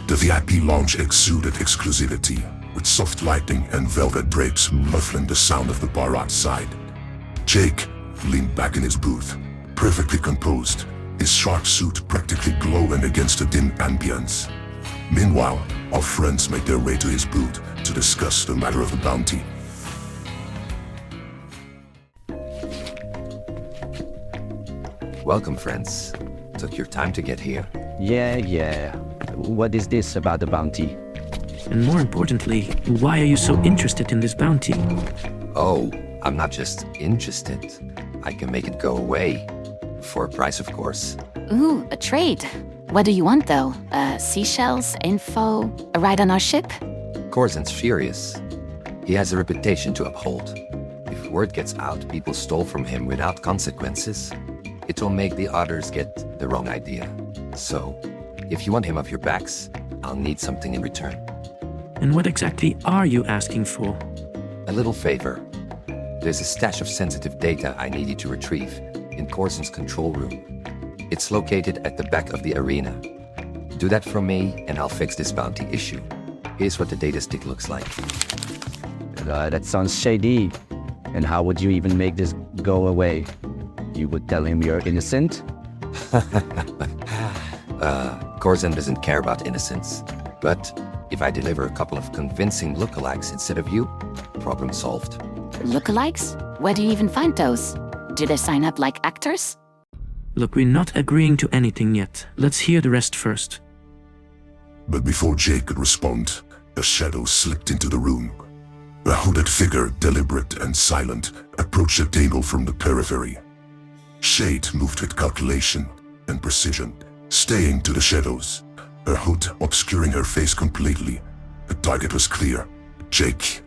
The VIP lounge exuded exclusivity, with soft lighting and velvet drapes muffling the sound of the bar outside. Jake leaned back in his booth, perfectly composed, his sharp suit practically glowing against the dim ambience. Meanwhile, our friends made their way to his booth to discuss the matter of the bounty. Welcome, friends. Took your time to get here. Yeah. What is this about the bounty? And more importantly, why are you so interested in this bounty? Oh, I'm not just interested. I can make it go away. For a price, of course. Ooh, a trade. What do you want, though? Seashells, info, a ride on our ship? Korzan's furious. He has a reputation to uphold. If word gets out people stole from him without consequences, it will make the others get the wrong idea. So, if you want him off your backs, I'll need something in return. And what exactly are you asking for? A little favor. There's a stash of sensitive data I need you to retrieve in Korzan's control room. It's located at the back of the arena. Do that for me and I'll fix this bounty issue. Here's what the data stick looks like. That sounds shady. And how would you even make this go away? You would tell him you're innocent? Korzan doesn't care about innocence. But if I deliver a couple of convincing lookalikes instead of you, problem solved. Lookalikes? Where do you even find those? Do they sign up like actors? Look, we're not agreeing to anything yet. Let's hear the rest first. But before Jake could respond, a shadow slipped into the room. A hooded figure, deliberate and silent, approached the table from the periphery. Shade moved with calculation and precision, staying to the shadows, her hood obscuring her face completely. The target was clear. Jake.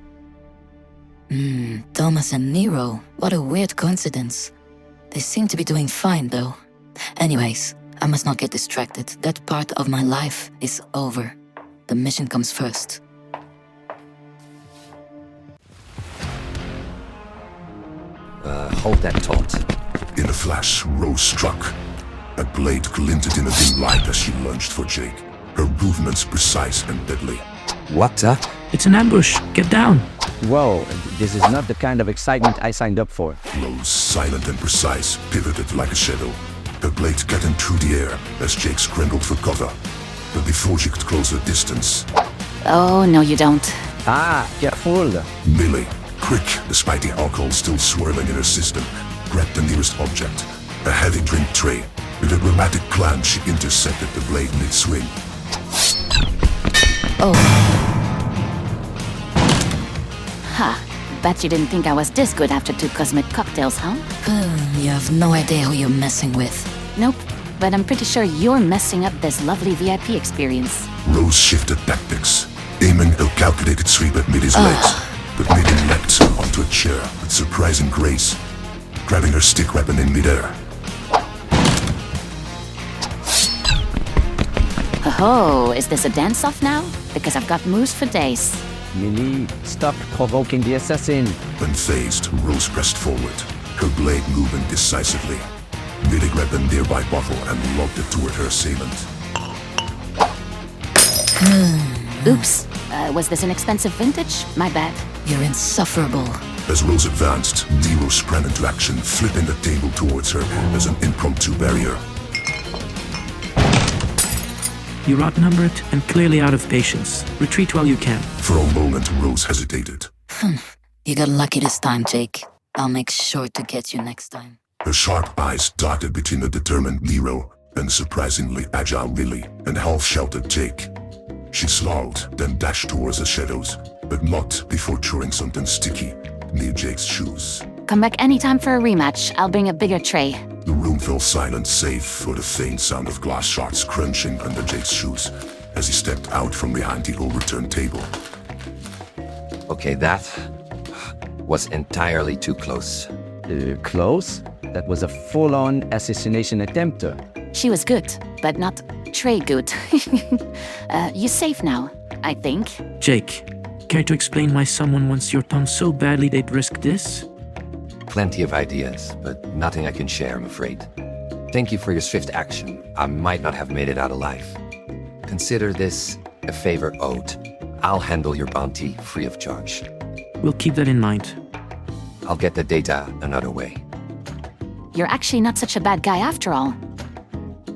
Thomas and Nero. What a weird coincidence. They seem to be doing fine, though. Anyways, I must not get distracted. That part of my life is over. The mission comes first. Hold that thought. In a flash, Rose struck. A blade glinted in a dim light as she lunged for Jake, her movements precise and deadly. What? It's an ambush! Get down! Whoa, this is not the kind of excitement I signed up for. Rose, silent and precise, pivoted like a shadow. Her blade cutting through the air as Jake scrambled for cover. But before she could close her distance... Oh, no you don't. Careful. Millie, quick, despite the alcohol still swirling in her system, grabbed the nearest object, a heavy drink tray. With a dramatic plan, she intercepted the blade mid-swing. Oh, Ha! Bet you didn't think I was this good after 2 cosmic cocktails, huh? you have no idea who you're messing with. Nope. But I'm pretty sure you're messing up this lovely VIP experience. Rose shifted tactics, aiming a calculated sweep at Millie's legs, but Millie leapt onto a chair with surprising grace, grabbing her stick weapon in midair. Oh, is this a dance-off now? Because I've got moves for days. Millie, stop provoking the assassin. Unfazed, Rose pressed forward, her blade moving decisively. Millie grabbed a nearby bottle and lobbed it toward her assailant. Oops. Was this an expensive vintage? My bad. You're insufferable. As Rose advanced, Nero sprang into action, flipping the table towards her as an impromptu barrier. You're outnumbered and clearly out of patience. Retreat while you can. For a moment, Rose hesitated. You got lucky this time, Jake. I'll make sure to get you next time. Her sharp eyes darted between the determined Nero and the surprisingly agile Millie and half-shouted Jake. She snarled, then dashed towards the shadows, but not before throwing something sticky near Jake's shoes. Come back anytime for a rematch. I'll bring a bigger tray. The room fell silent save for the faint sound of glass shards crunching under Jake's shoes as he stepped out from behind the overturned table. Okay, that was entirely too close. Close? That was a full-on assassination attempt. She was good, but not tray good. You're safe now, I think. Jake, care to explain why someone wants your tongue so badly they'd risk this? Plenty of ideas, but nothing I can share, I'm afraid. Thank you for your swift action. I might not have made it out alive. Consider this A favor owed. I'll handle your bounty free of charge. We'll keep that in mind. I'll get the data another way. You're actually not such a bad guy after all.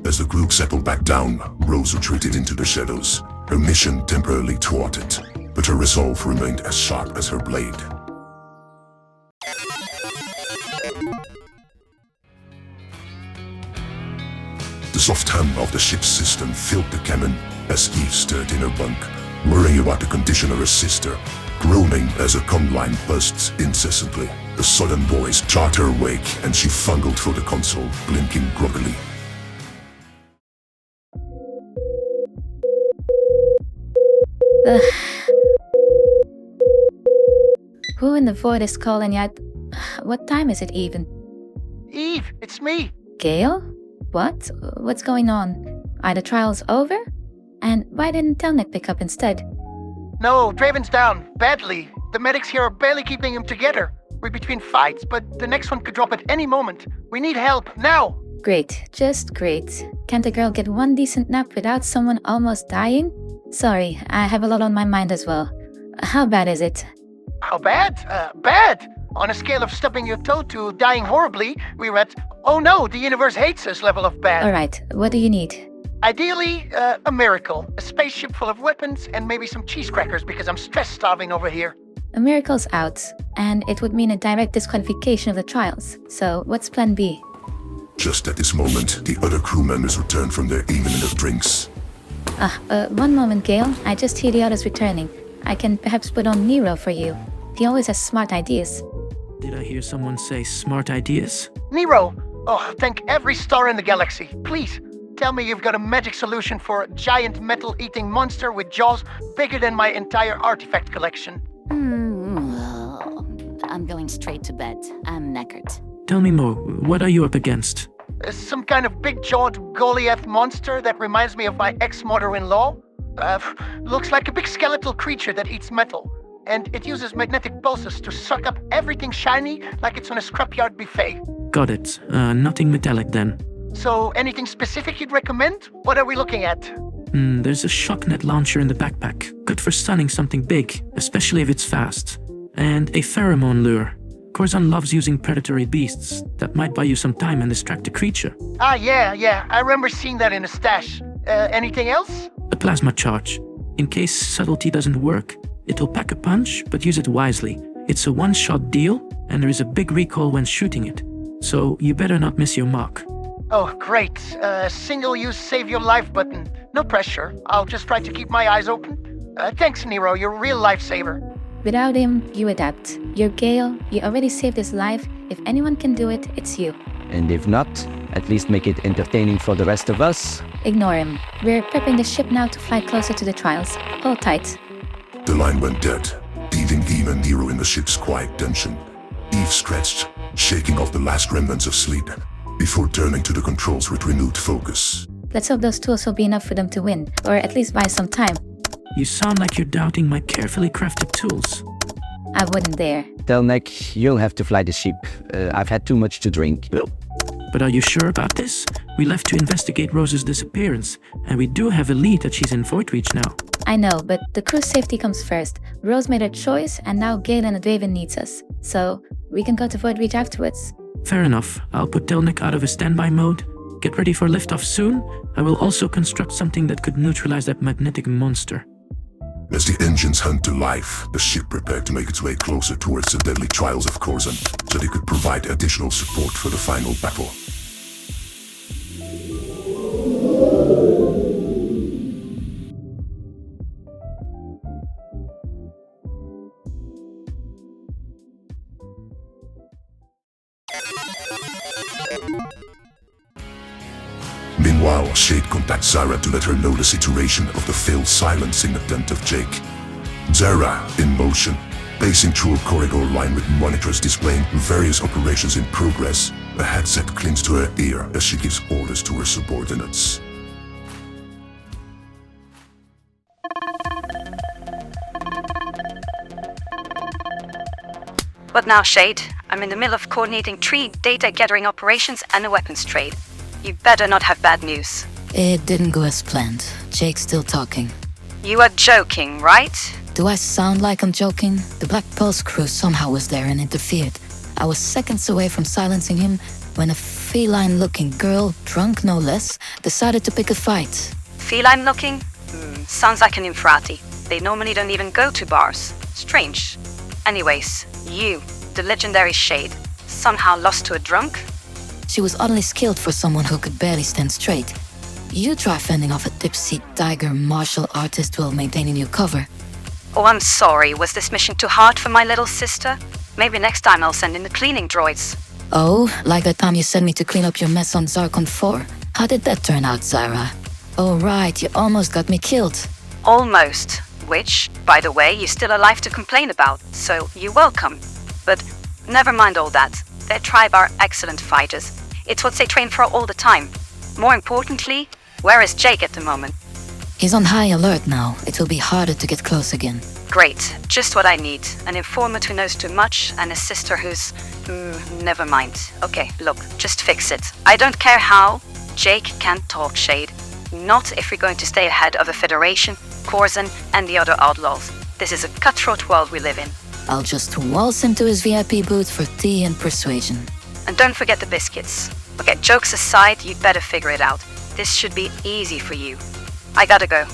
As the group settled back down, Rose retreated into the shadows. Her mission temporarily thwarted, but her resolve remained as sharp as her blade. The soft hum of the ship's system filled the cabin as Eve stirred in her bunk, worrying about the condition of her sister, groaning as her comm line buzzed incessantly. A sudden voice jarred her awake, and she fumbled for the console, blinking groggily. Who in the void is calling yet? What time is it even? Eve, it's me. Gale? What? What's going on? Are the trials over? And why didn't Telnik pick up instead? No, Draven's down, badly. The medics here are barely keeping him together. We're between fights, but the next one could drop at any moment. We need help, now! Great, just great. Can't a girl get one decent nap without someone almost dying? Sorry, I have a lot on my mind as well. How bad is it? How bad? Bad! On a scale of stubbing your toe to dying horribly, we're at, oh no, the universe hates us level of bad. Alright, what do you need? Ideally, a miracle. A spaceship full of weapons and maybe some cheese crackers because I'm stress-starving over here. A miracle's out, and it would mean a direct disqualification of the trials. So, what's plan B? Just at this moment, the other crew members returned from their evening of drinks. One moment, Gale. I just hear the others returning. I can perhaps put on Nero for you. He always has smart ideas. Did I hear someone say smart ideas? Nero! Oh, thank every star in the galaxy. Please, tell me you've got a magic solution for a giant metal-eating monster with jaws bigger than my entire artifact collection. I'm going straight to bed. I'm knackered. Tell me more. What are you up against? Some kind of big-jawed Goliath monster that reminds me of my ex-mother-in-law. Looks like a big skeletal creature that eats metal. And it uses magnetic pulses to suck up everything shiny like it's on a scrapyard buffet. Got it. Nothing metallic then. So, anything specific you'd recommend? What are we looking at? There's a shocknet launcher in the backpack. Good for stunning something big, especially if it's fast. And a pheromone lure. Korzan loves using predatory beasts. That might buy you some time and distract the creature. Ah, yeah. I remember seeing that in a stash. Anything else? A plasma charge. In case subtlety doesn't work, it'll pack a punch, but use it wisely. It's a one-shot deal, and there is a big recoil when shooting it. So you better not miss your mark. Oh, great. Single-use save-your-life button. No pressure. I'll just try to keep my eyes open. Thanks, Nero. You're a real lifesaver. Without him, you adapt. You're Gale, you already saved his life. If anyone can do it, it's you. And if not, at least make it entertaining for the rest of us. Ignore him. We're prepping the ship now to fly closer to the trials. Hold tight. The line went dead, leaving Eve and Nero in the ship's quiet tension. Eve stretched, shaking off the last remnants of sleep, before turning to the controls with renewed focus. Let's hope those tools will be enough for them to win, or at least buy some time. You sound like you're doubting my carefully crafted tools. I wouldn't dare. Telnek, you'll have to fly the ship. I've had too much to drink. But are you sure about this? We left to investigate Rose's disappearance, and we do have a lead that she's in Void Reach now. I know, but the crew's safety comes first. Rose made her choice, and now Gale and Draven needs us. So, we can go to Void Reach afterwards. Fair enough. I'll put Telnik out of his standby mode. Get ready for liftoff soon. I will also construct something that could neutralize that magnetic monster. As the engines hummed to life, the ship prepared to make its way closer towards the deadly trials of Korzan, so they could provide additional support for the final battle. Meanwhile, Shade contacts Zara to let her know the situation of the failed silencing attempt of Jake. Zara, in motion, pacing through a corridor lined with monitors displaying various operations in progress. A headset clings to her ear as she gives orders to her subordinates. What now, Shade? I'm in the middle of coordinating 3 data-gathering operations and a weapons trade. You better not have bad news. It didn't go as planned. Jake's still talking. You are joking, right? Do I sound like I'm joking? The Black Pulse crew somehow was there and interfered. I was seconds away from silencing him when a feline-looking girl, drunk no less, decided to pick a fight. Feline looking? Sounds like an infrati. They normally don't even go to bars. Strange. Anyways, you, the legendary Shade, somehow lost to a drunk? She was oddly skilled for someone who could barely stand straight. You try fending off a tipsy tiger martial artist while maintaining your cover. Oh, I'm sorry. Was this mission too hard for my little sister? Maybe next time I'll send in the cleaning droids. Oh, like that time you sent me to clean up your mess on Zarkon 4. How did that turn out, Zyra? Oh right, you almost got me killed. Almost. Which, by the way, you're still alive to complain about, so you're welcome. But never mind all that. Their tribe are excellent fighters. It's what they train for all the time. More importantly, where is Jake at the moment? He's on high alert now. It will be harder to get close again. Great. Just what I need. An informant who knows too much and a sister who's... never mind. Okay, look, just fix it. I don't care how. Jake can't talk, Shade. Not if we're going to stay ahead of the Federation, Korzan, and the other outlaws. This is a cutthroat world we live in. I'll just waltz him to his VIP booth for tea and persuasion. And don't forget the biscuits. Okay, jokes aside, you'd better figure it out. This should be easy for you. I gotta go.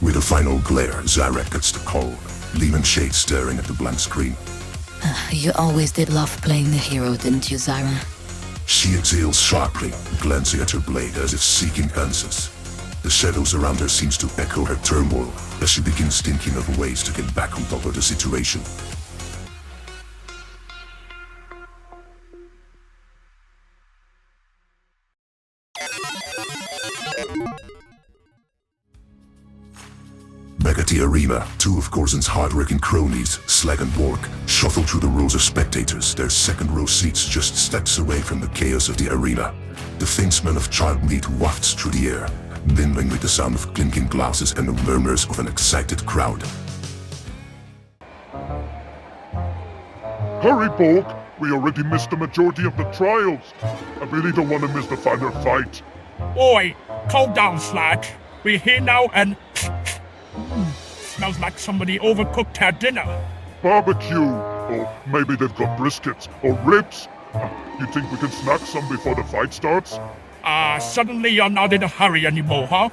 With a final glare, Zyra gets the call, leaving Shade staring at the blank screen. You always did love playing the hero, didn't you, Zyra? She exhales sharply, glancing at her blade as if seeking answers. The shadows around her seems to echo her turmoil as she begins thinking of ways to get back on top of the situation. Back at the arena, two of Korzan's hardworking cronies, Slag and Bork, shuffle through the rows of spectators, their second-row seats just steps away from the chaos of the arena. The faint smell of charred meat wafts through the air, mingling with the sound of clinking glasses and the murmurs of an excited crowd. Hurry, Bork! We already missed the majority of the trials. I really don't want to miss the final fight. Oi, calm down, Slag. We're here now and... smells like somebody overcooked our dinner. Barbecue! Or maybe they've got briskets or ribs. You think we can snack some before the fight starts? Suddenly you're not in a hurry anymore, huh?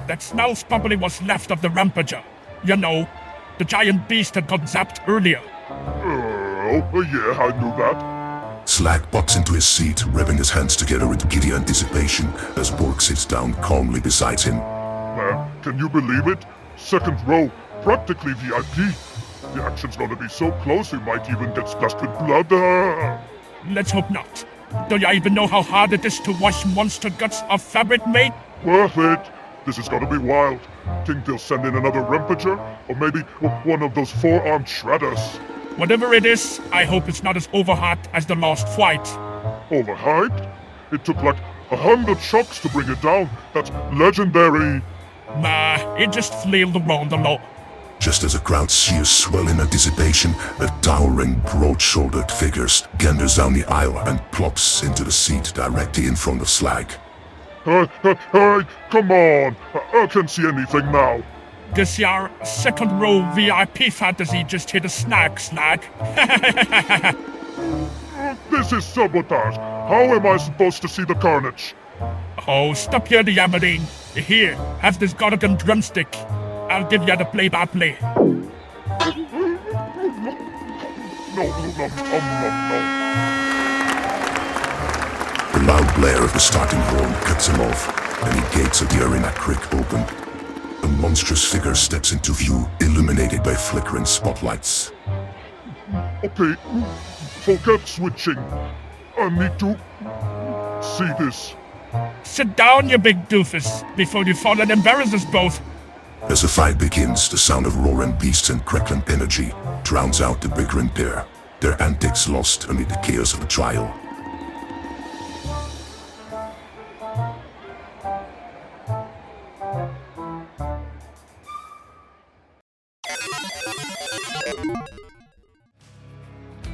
That smells probably what's left of the rampager. You know, the giant beast that got zapped earlier. Yeah, I knew that. Slag pops into his seat, rubbing his hands together with giddy anticipation as Bork sits down calmly beside him. Can you believe it? Second row, practically VIP. The action's gonna be so close we might even get splashed with blood. Let's hope not. Do you even know how hard it is to wash monster guts off fabric, mate? Worth it. This is gonna be wild. Think they'll send in another rampager? Or maybe one of those four-armed shredders? Whatever it is, I hope it's not as overhyped as the last fight. Overhyped? It took like 100 shocks to bring it down. That's legendary. Nah, it just flailed around a lot. Just as the crowd's cheers swell in anticipation, a towering, broad-shouldered figure ganders down the aisle and plops into the seat directly in front of Slag. Hey, come on! I can't see anything now. Guess your second row VIP fantasy just hit a snag, Slag. This is sabotage. How am I supposed to see the carnage? Oh, stop your yammering. Here, have this Gorgon drumstick. I'll give you the play-by-play. No. The loud blare of the starting horn cuts him off, and the gates of the arena creak open. A monstrous figure steps into view, illuminated by flickering spotlights. Okay, forget switching. I need to see this. Sit down, you big doofus, before you fall and embarrass us both. As the fight begins, the sound of roaring beasts and crackling energy drowns out the bickering pair, their antics lost amid the chaos of the trial.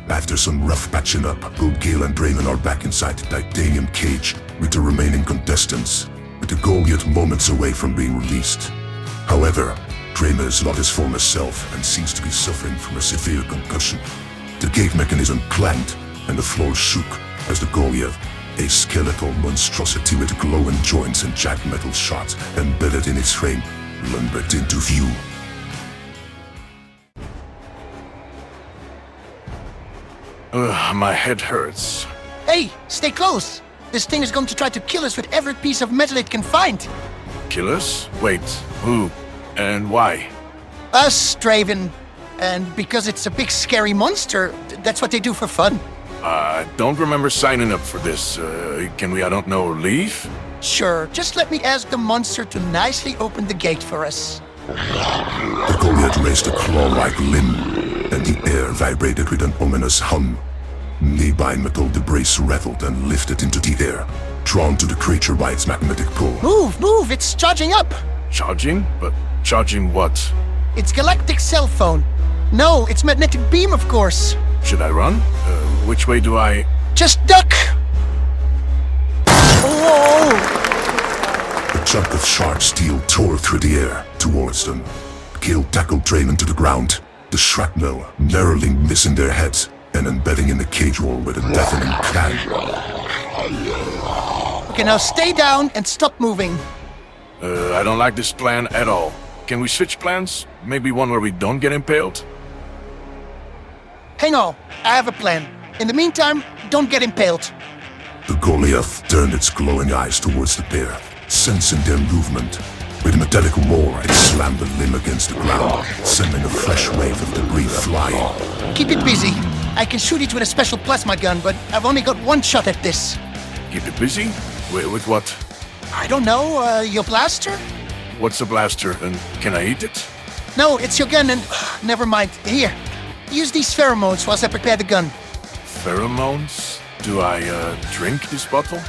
After some rough patching up, both Gale and Draven are back inside the titanium cage with the remaining contestants, with the goal yet moments away from being released. However, Kramer is not his former self and seems to be suffering from a severe concussion. The gate mechanism clanged and the floor shook as the Goliath, a skeletal monstrosity with glowing joints and jagged metal shards embedded in its frame, lumbered into view. My head hurts. Hey, stay close! This thing is going to try to kill us with every piece of metal it can find. Kill us? Wait, who? And why? Us, Draven. And because it's a big scary monster, that's what they do for fun. I don't remember signing up for this. Can we, I don't know, leave? Sure, just let me ask the monster to nicely open the gate for us. The Goliath raised a claw-like limb, and the air vibrated with an ominous hum. Nearby metal debris rattled and lifted into the air, drawn to the creature by its magnetic pull. Move, move, it's charging up! Charging? But charging what? It's galactic cell phone. No, it's magnetic beam, of course. Should I run? Which way do I... Just duck! Whoa! A chunk of sharp steel tore through the air towards them. Gil tackled Draven to the ground, the shrapnel narrowly missing their heads and embedding in the cage wall with a deafening clang. Okay, now stay down and stop moving. I don't like this plan at all. Can we switch plans? Maybe one where we don't get impaled? Hang on, I have a plan. In the meantime, don't get impaled. The Goliath turned its glowing eyes towards the pair, sensing their movement. With a metallic roar, it slammed the limb against the ground, sending a fresh wave of debris flying. Keep it busy. I can shoot it with a special plasma gun, but I've only got one shot at this. Keep it busy? With what? I don't know, your blaster? What's a blaster, and can I eat it? No, it's your gun and... never mind. Here, use these pheromones whilst I prepare the gun. Pheromones? Do I, drink this bottle?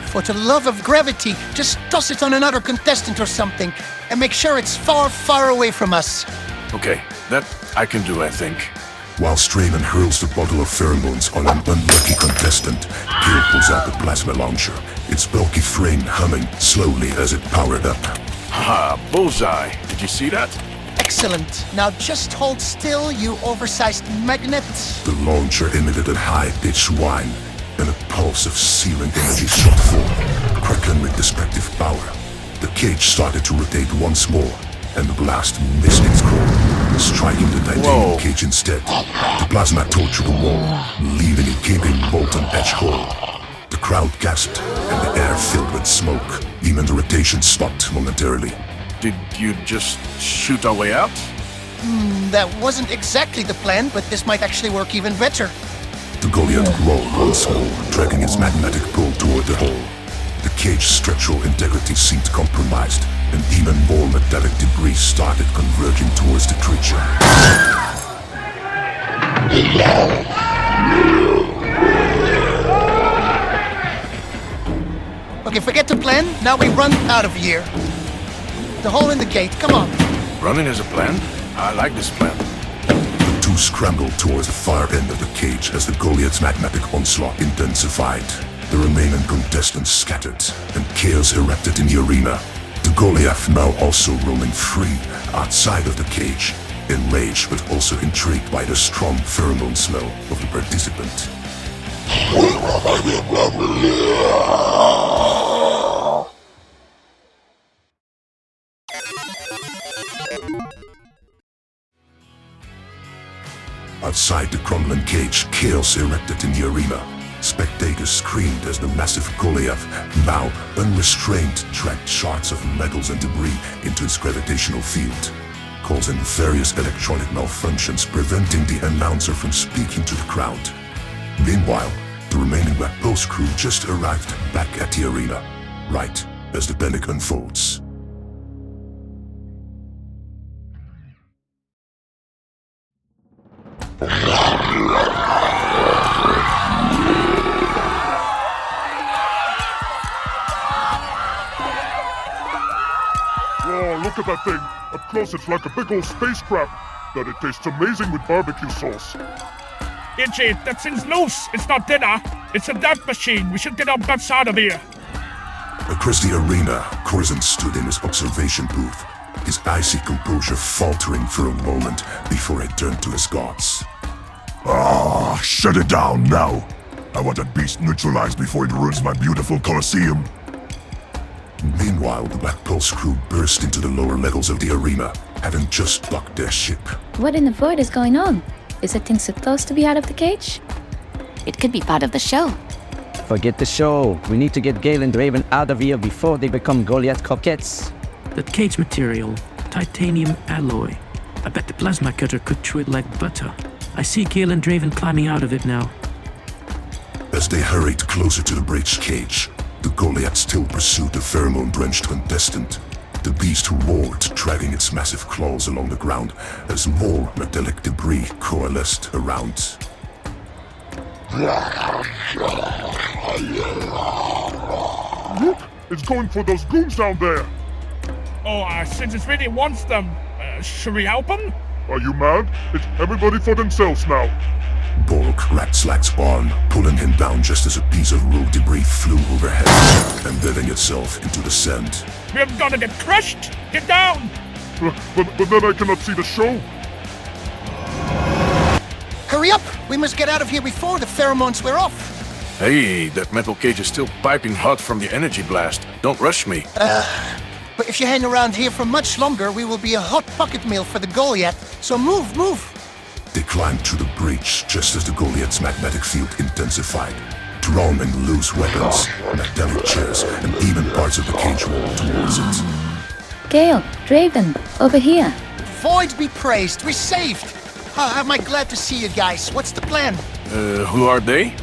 For the love of gravity, just toss it on another contestant or something, and make sure it's far, far away from us. Okay, that I can do, I think. While Draven hurls the bottle of pheromones on an unlucky contestant, Gil pulls out the plasma launcher, its bulky frame humming slowly as it powered up. Haha, bullseye. Did you see that? Excellent. Now just hold still, you oversized magnet. The launcher emitted a high-pitched whine, and a pulse of searing energy shot forth, crackling with destructive power. The cage started to rotate once more, and the blast missed its core, striking the titanium cage instead. The plasma tore through the wall, leaving a gaping molten edge hole. The crowd gasped, and the air filled with smoke. Even the rotation stopped momentarily. Did you just shoot our way out? That wasn't exactly the plan, but this might actually work even better. The Goliath rolled once more, dragging its magnetic pull toward the hole. The cage's structural integrity seemed compromised, and even more metallic debris started converging towards the creature. Okay, forget the plan. Now we run out of here. The hole in the gate, come on. Running is a plan? I like this plan. The two scrambled towards the far end of the cage as the Goliath's magnetic onslaught intensified. The remaining contestants scattered, and chaos erupted in the arena. The Goliath now also roaming free outside of the cage, enraged but also intrigued by the strong pheromone smell of the participant. Outside the crumbling cage, chaos erupted in the arena. Spectators screamed as the massive Goliath, now unrestrained, dragged shards of metals and debris into its gravitational field, causing various electronic malfunctions preventing the announcer from speaking to the crowd. Meanwhile, the remaining Black Post crew just arrived back at the arena, right as the panic unfolds. Whoa, look at that thing! Up close it's like a big old spacecraft, but it tastes amazing with barbecue sauce. Itchy, that thing's loose. It's not dinner. It's a death machine. We should get our butts out of here. Across the arena, Korzan stood in his observation booth, his icy composure faltering for a moment before he turned to his gods. Ah, shut it down now. I want that beast neutralized before it ruins my beautiful Colosseum. Meanwhile, the Black Pulse crew burst into the lower levels of the arena, having just docked their ship. What in the void is going on? Is that thing supposed to be out of the cage? It could be part of the show. Forget the show. We need to get Gale and Draven out of here before they become Goliath coquettes. That cage material, titanium alloy. I bet the plasma cutter could chew it like butter. I see Gale and Draven climbing out of it now. As they hurried closer to the breached cage, the Goliath still pursued the pheromone-drenched contestant. The beast roared, dragging its massive claws along the ground as more metallic debris coalesced around. Whoop! It's going for those goons down there. Oh, since it really wants them, should we help him? Are you mad? It's everybody for themselves now. Bork grabbed Slag's arm, pulling him down just as a piece of road debris flew overhead, embedding itself into the sand. We're gonna get crushed! Get down! But then I cannot see the show. Hurry up! We must get out of here before the pheromones wear off. Hey, that metal cage is still piping hot from the energy blast. Don't rush me. But if you hang around here for much longer, we will be a hot pocket meal for the Goliath. So move! They climbed through the breach just as the Goliath's magnetic field intensified, drawing loose weapons, metallic chairs, and even parts of the cage wall towards it. Gale, Draven, over here. Void be praised, we're saved! Am I glad to see you guys. What's the plan? Who are they?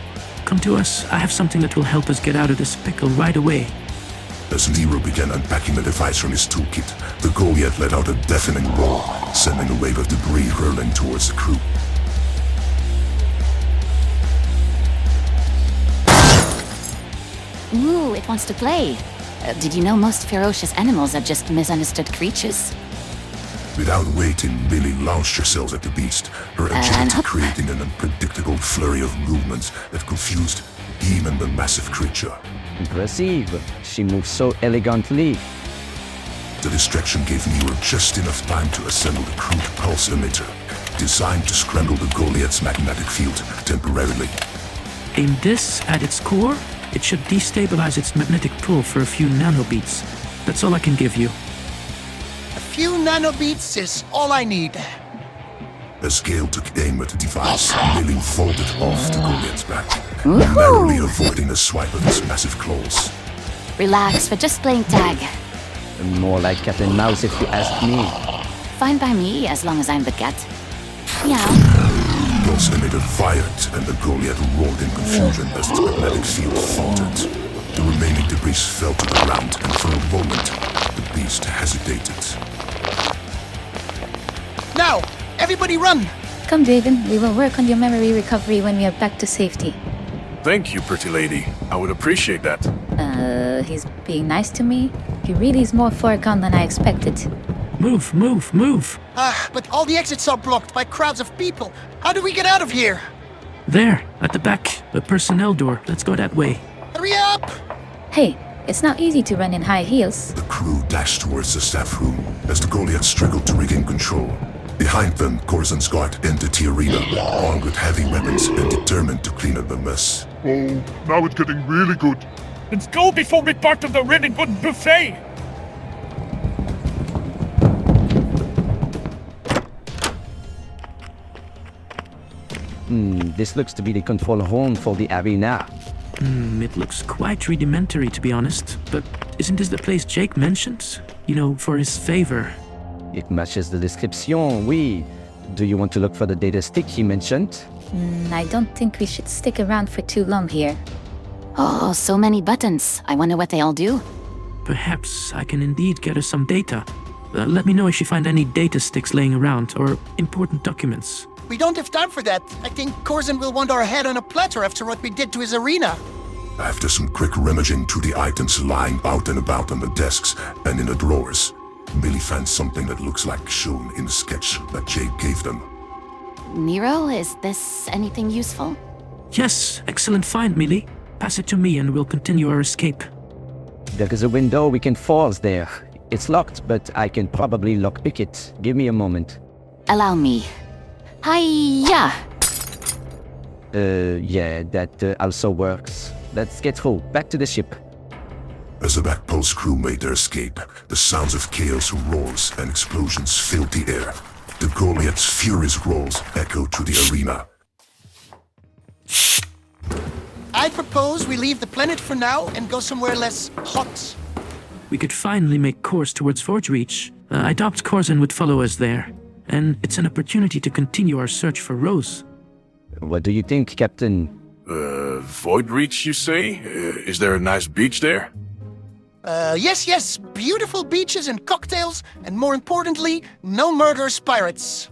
Come to us. I have something that will help us get out of this pickle right away. As Nero began unpacking the device from his toolkit, the Goliath let out a deafening roar, sending a wave of debris hurling towards the crew. Ooh, it wants to play. Did you know most ferocious animals are just misunderstood creatures? Without waiting, Millie launched herself at the beast, her agility creating an unpredictable flurry of movements that confused even the massive creature. Impressive. She moves so elegantly. The distraction gave Nero just enough time to assemble the crude pulse emitter, designed to scramble the Goliath's magnetic field temporarily. Aim this at its core, it should destabilize its magnetic pull for a few nanobeats. That's all I can give you. A few nanobeats is all I need. As Gale took aim at the device, Millie folded off the Goliath's back, narrowly avoiding a swipe of his massive claws. Relax, we're just playing tag. More like cat and mouse if you ask me. Fine by me, as long as I'm the cat. Meow. Pulse emitter fired, and the Goliath roared in confusion as its magnetic field faltered. The remaining debris fell to the ground, and for a moment, the beast hesitated. Now, everybody run! Come, Draven, we will work on your memory recovery when we are back to safety. Thank you, pretty lady. I would appreciate that. He's being nice to me. He really is more foregone than I expected. Move! But all the exits are blocked by crowds of people. How do we get out of here? There, at the back, the personnel door. Let's go that way. Hurry up! Hey, it's not easy to run in high heels. The crew dashed towards the staff room as the Goliath struggled to regain control. Behind them, Korzan's guard entered the arena, armed with heavy weapons and determined to clean up the mess. Oh, now it's getting really good. Let's go before we're part of the really good buffet! This looks to be the control room for the arena. It looks quite rudimentary, to be honest. But isn't this the place Jake mentioned? You know, for his favor. It matches the description, oui. Do you want to look for the data stick he mentioned? I don't think we should stick around for too long here. Oh, so many buttons. I wonder what they all do. Perhaps I can indeed get us some data. Let me know if you find any data sticks laying around, or important documents. We don't have time for that. I think Korzan will want our head on a platter after what we did to his arena. After some quick rummaging through the items lying out and about on the desks and in the drawers, Millie found something that looks like shown in the sketch that Jake gave them. Nero, is this anything useful? Yes, excellent find, Millie. Pass it to me and we'll continue our escape. There is a window we can force there. It's locked, but I can probably lockpick it. Give me a moment. Allow me. Hiya! Yeah, that also works. Let's get through. Back to the ship. As the backpost crew made their escape, the sounds of chaos roars and explosions filled the air. The Goliath's furious roars echoed through the arena. I propose we leave the planet for now and go somewhere less hot. We could finally make course towards Forge Reach. I doubt Korzan would follow us there. And it's an opportunity to continue our search for Rose. What do you think, Captain? Void Reach, you say? Is there a nice beach there? Yes, beautiful beaches and cocktails, and more importantly, no murderous pirates.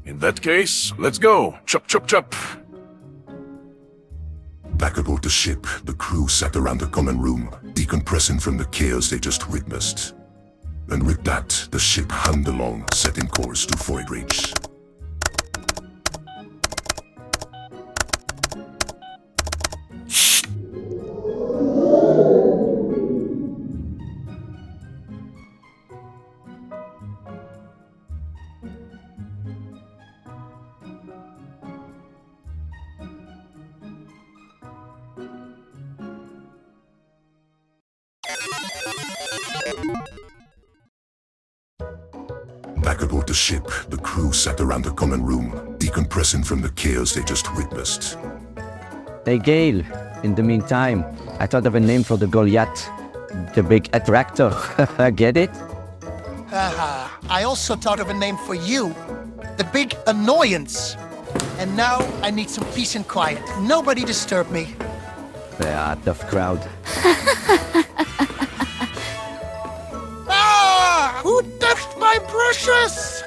In that case, let's go. Chop, chop, chop. Back aboard the ship, the crew sat around the common room, decompressing from the chaos they just witnessed. And with that, the ship hummed along, setting course to Void Reach. Back aboard the ship, the crew sat around the common room, decompressing from the chaos they just witnessed. Hey, Gale. In the meantime, I thought of a name for the Goliath. The big attractor. Get it? Haha, I also thought of a name for you. The Big Annoyance. And now I need some peace and quiet. Nobody disturb me. Yeah, tough crowd. Ah! Who touched my brushes?